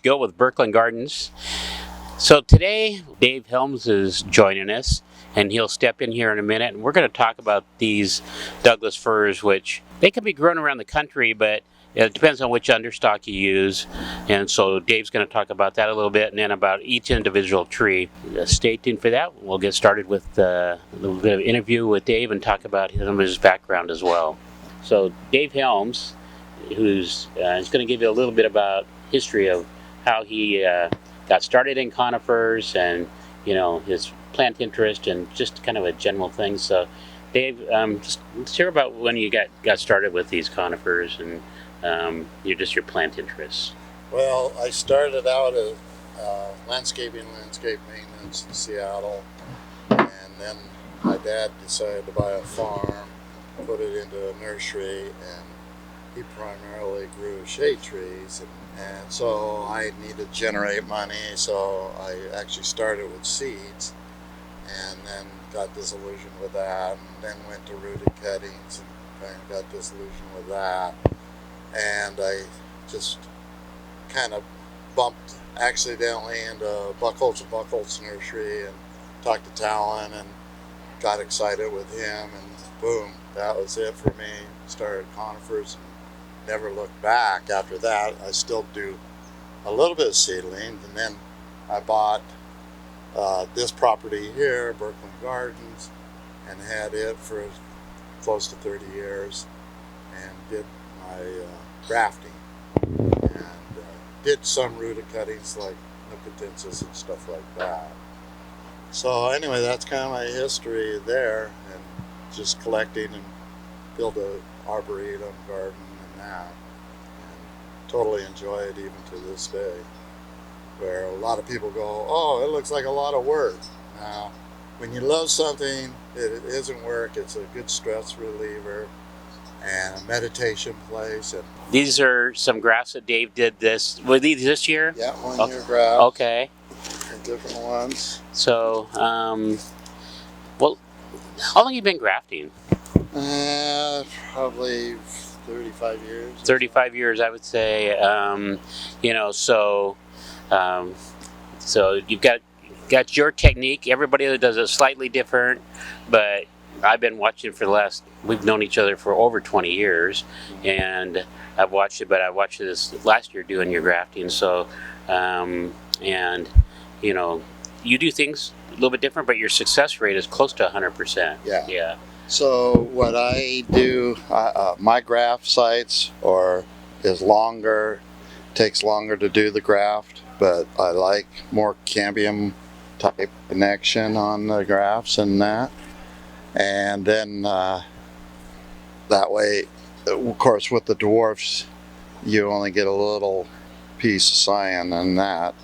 Gill with Burkland Gardens. So today, Dave Helms is joining us, and he'll step in here in a minute, and we're going to talk about these Douglas firs, which they can be grown around the country, but it depends on which understock you use. And so Dave's going to talk about that a little bit, and then about each individual tree. Stay tuned for that. We'll get started with a little bit of interview with Dave and talk about some of his background as well. So Dave Helms, who's is going to give you a little bit about history of how he got started in conifers and his plant interest and just kind of a general thing. So Dave, just share about when you got started with these conifers and your plant interests. Well, I started out as landscape maintenance in Seattle, and then my dad decided to buy a farm, put it into a nursery, and he primarily grew shade trees, and so I needed to generate money, so I actually started with seeds and then got disillusioned with that, and then went to rooted cuttings and kind of got disillusioned with that, and I just kind of bumped accidentally into Buckholz Nursery and talked to Talon and got excited with him, and boom, that was it for me. Started conifers and never looked back after that. I still do a little bit of seedlings, and then I bought this property here, Burkland Gardens, and had it for close to 30 years and did my grafting and did some rooted cuttings like nucatensis and stuff like that. So anyway, that's kind of my history there, and just collecting and build a arboretum garden and that, and totally enjoy it even to this day, where a lot of people go, oh, it looks like a lot of work. Now, when you love something, it isn't work. It's a good stress reliever and a meditation place. And these are some grafts that Dave did were these this year? Yeah, 1 year grafts. Okay. Different ones. So, well, how long have you been grafting? Probably 35 years. 35 years, I would say. So you've got your technique. Everybody that does it slightly different, but I've been watching we've known each other for over 20 years, and I've watched it, but I watched this last year doing your grafting. So, you do things a little bit different, but your success rate is close to 100%. Yeah. So what I do, my graft sites is longer, takes longer to do the graft, but I like more cambium type connection on the grafts and that. And then that way, of course, with the dwarfs, you only get a little piece of cyan and that.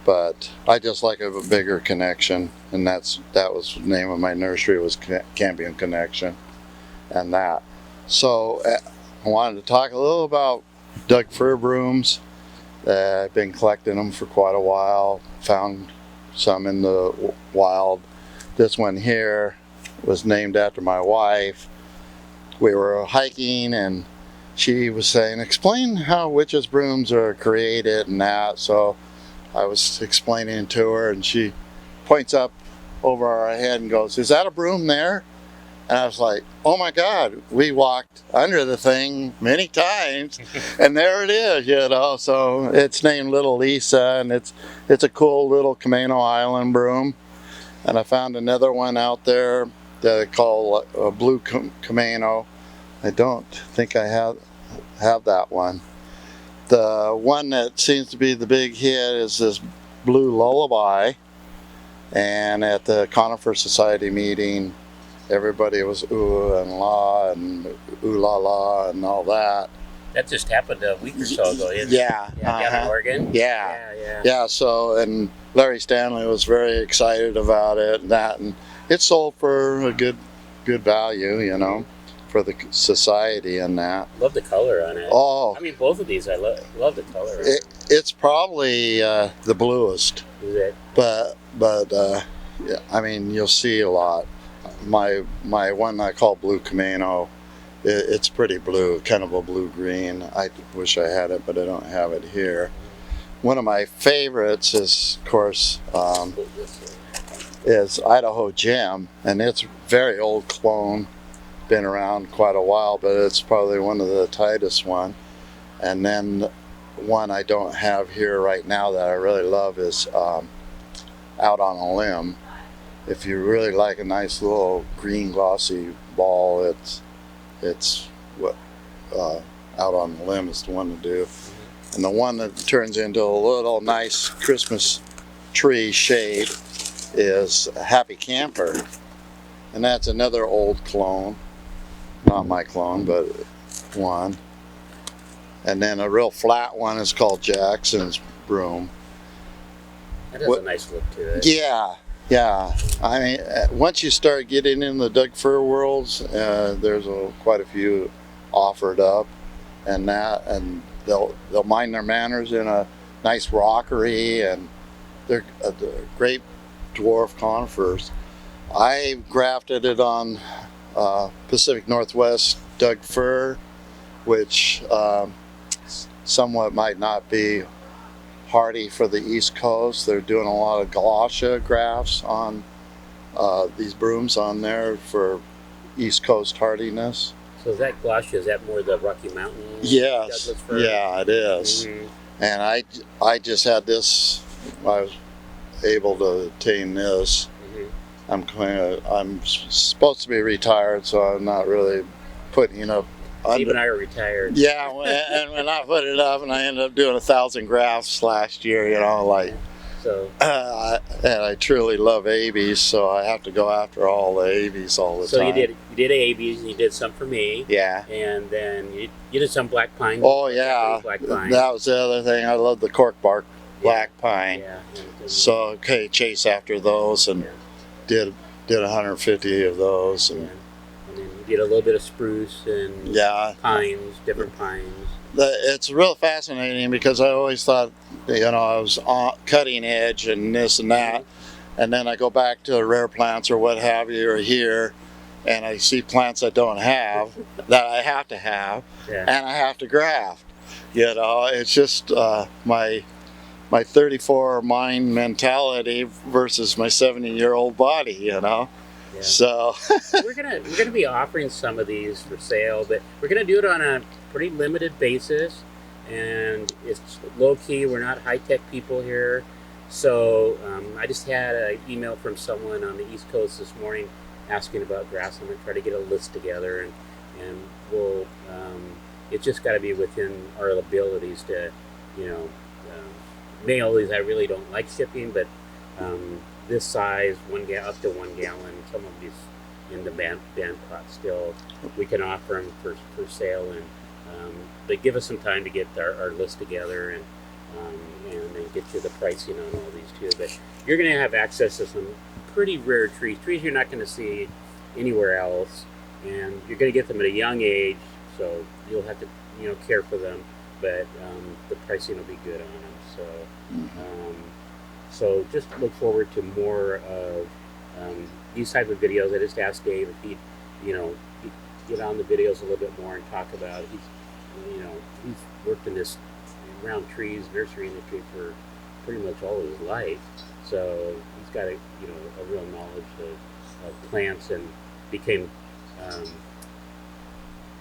But I just like a bigger connection, and that was the name of my nursery, was Cambium Connection, and that. So I wanted to talk a little about Doug fir brooms. I've been collecting them for quite a while. Found some in the wild. This one here was named after my wife. We were hiking, and she was saying, "Explain how witches' brooms are created," and that. So I was explaining to her, and she points up over our head and goes, "Is that a broom there?" And I was like, oh my God, we walked under the thing many times, and there it is, So it's named Little Lisa, and it's a cool little Camano Island broom. And I found another one out there that I call a blue Camano. I don't think I have that one. The one that seems to be the big hit is this blue Lullaby, and at the Conifer Society meeting, everybody was ooh and la and ooh la la and all that. That just happened a week or so ago, isn't it? Yeah. Down in Oregon? Yeah, so, and Larry Stanley was very excited about it and that, and it sold for a good value, for the society and that. Love the color on it. Oh. I mean, both of these, I love the color on it. It's probably the bluest. Is it? But yeah, I mean, you'll see a lot. My one I call Blue Camano, it's pretty blue, kind of a blue-green. I wish I had it, but I don't have it here. one of my favorites is, of course, is Idaho Gem, and it's a very old clone, been around quite a while, but it's probably one of the tightest one. And then one I don't have here right now that I really love is Out on a Limb. If you really like a nice little green glossy ball, it's what Out on the Limb is the one to do. And the one that turns into a little nice Christmas tree shade is Happy Camper, and that's another old clone, not my clone, but one. And then a real flat one is called Jackson's Broom. That has a nice look to it. Yeah. I mean, once you start getting in the Doug fir worlds, there's quite a few offered up, and they'll mind their manners in a nice rockery, and they're great dwarf conifers. I grafted it on Pacific Northwest Doug fir, which somewhat might not be hardy for the East Coast. They're doing a lot of galosha grafts on these brooms on there for East Coast hardiness. So is that galosha, is that more the Rocky Mountain? Yes, Douglas fir? yeah, it is. Mm-hmm. And I just had this, I was able to attain this. Mm-hmm. I'm supposed to be retired, so I'm not really putting up. Steve and I are retired. Yeah, and when I put it up, and I ended up doing 1,000 grafts last year, So. And I truly love ABs, so I have to go after all the ABs all the time. So you did ABs, and you did some for me. Yeah. And then you did some black pine. Oh yeah, black pine. That was the other thing. I love the cork bark black pine. Yeah. So okay, chase after those, and did 150 of those, and then you did a little bit of spruce and pines, different pines. It's real fascinating because I always thought, I was on cutting edge and this and that, and then I go back to rare plants or what have you, or here, and I see plants I don't have that I have to have, and I have to graft. It's just my 34 mind mentality versus my 70-year-old body. Yeah. So we're gonna be offering some of these for sale, but we're gonna do it on a pretty limited basis, and it's low key. We're not high tech people here, so I just had an email from someone on the East Coast this morning asking about grass. I'm gonna try to get a list together, and we'll. It's just got to be within our abilities to, mail these. I really don't like shipping, but. This size, up to 1 gallon. Some of these in the band pot still, we can offer them for sale, and they give us some time to get our list together and then get you the pricing on all these too. But you're going to have access to some pretty rare trees you're not going to see anywhere else, and you're going to get them at a young age, so you'll have to care for them, but the pricing will be good on them. So just look forward to more of these type of videos. I just asked Dave if he'd, get on the videos a little bit more and talk about it. He's worked in this around trees, nursery industry for pretty much all of his life. So he's got a real knowledge of plants, and became,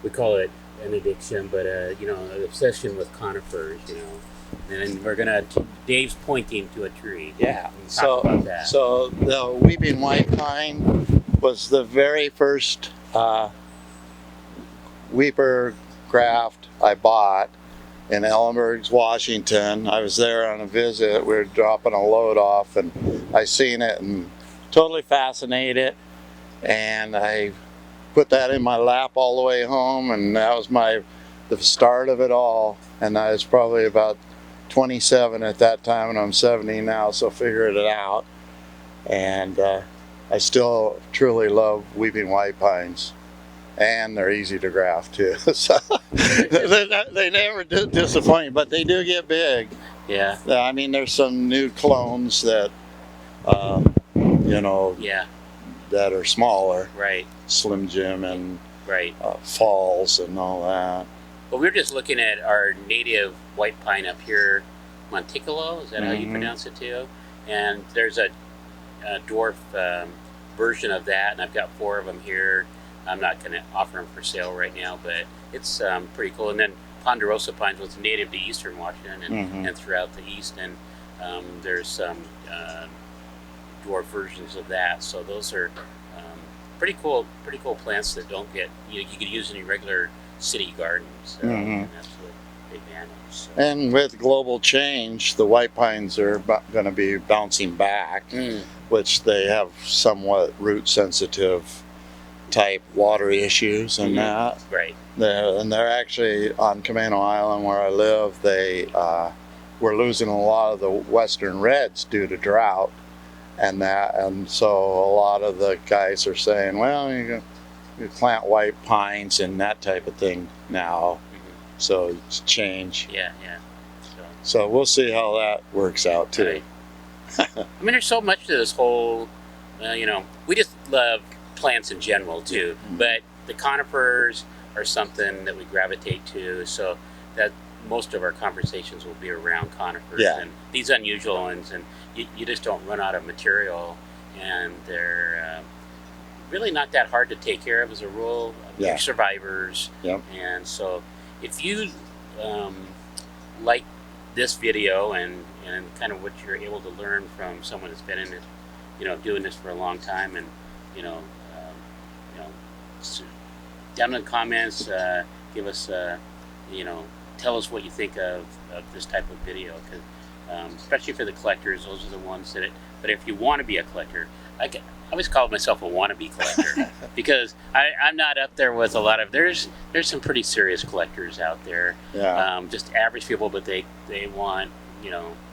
we call it an addiction, but an obsession with conifers. And Dave's pointing to a tree. Yeah. Talk about that. So the weeping white pine was the very first weeper graft I bought in Ellenburg, Washington. I was there on a visit. We were dropping a load off, and I seen it and totally fascinated. And I put that in my lap all the way home, and that was the start of it all. And I was probably about 27 at that time, and I'm 70 now, so figured it out. And I still truly love weeping white pines, and they're easy to graft too. So they never disappoint, but they do get big. Yeah. I mean, there's some new clones that that are smaller, right? Slim Jim and right. Falls and all that. Well, we're just looking at our native white pine up here, Monticulo, is that how you pronounce it too? And there's a dwarf version of that, and I've got 4 of them here. I'm not going to offer them for sale right now, but it's pretty cool. And then Ponderosa pines was native to eastern Washington and throughout the east, and there's some dwarf versions of that. So those are pretty cool plants that don't get you could use in your regular city gardens. And that's a big advantage. So. And with global change, the white pines are going to be bouncing back, which they have somewhat root sensitive type water issues and that. Right. They're actually on Camano Island where I live. We're losing a lot of the western reds due to drought and that, and so a lot of the guys are saying, well, you plant white pines and that type of thing now. So it's change. Yeah. So we'll see how that works out too. Right. I mean, there's so much to this whole, we just love plants in general too, but the conifers are something that we gravitate to, so that most of our conversations will be around conifers and these unusual ones, and you just don't run out of material, and they're really not that hard to take care of as a rule. They're survivors. And so if you like this video and kind of what you're able to learn from someone that's been in it, doing this for a long time, and down in the comments, give us, tell us what you think of this type of video, because especially for the collectors, those are the ones that but if you want to be a collector, I always call myself a wannabe collector because I'm not up there with a lot of, there's some pretty serious collectors out there, just average people, but they want,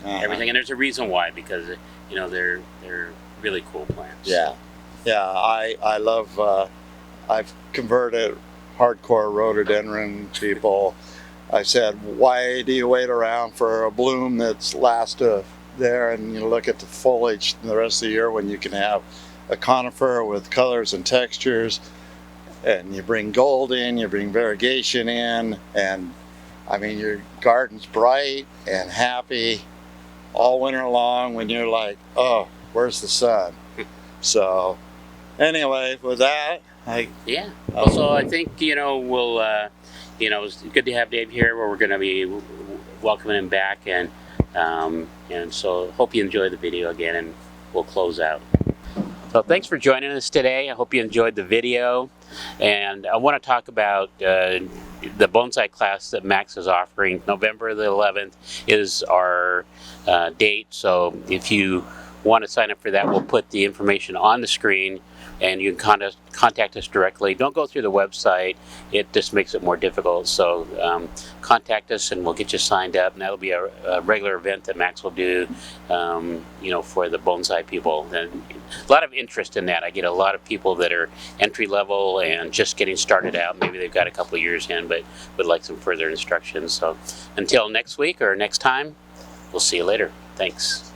everything, and there's a reason why, because, they're really cool plants. I love, I've converted hardcore rhododendron people. I said, why do you wait around for a bloom that's last there and you look at the foliage the rest of the year when you can have a conifer with colors and textures, and you bring gold in, you bring variegation in, and I mean your garden's bright and happy all winter long when you're like, oh, where's the sun? So anyway, with that, So I think we'll it's good to have Dave here, where we're going to be welcoming him back, and so hope you enjoy the video again, and we'll close out. So thanks for joining us today. I hope you enjoyed the video, and I want to talk about the bonsai class that Max is offering. November the 11th is our date, so if you want to sign up for that, we'll put the information on the screen, and you can contact us directly. Don't go through the website. It just makes it more difficult. So contact us and we'll get you signed up, and that'll be a regular event that Max will do, for the bonsai people. And a lot of interest in that. I get a lot of people that are entry level and just getting started out. Maybe they've got a couple of years in, but would like some further instructions. So until next week or next time, we'll see you later. Thanks.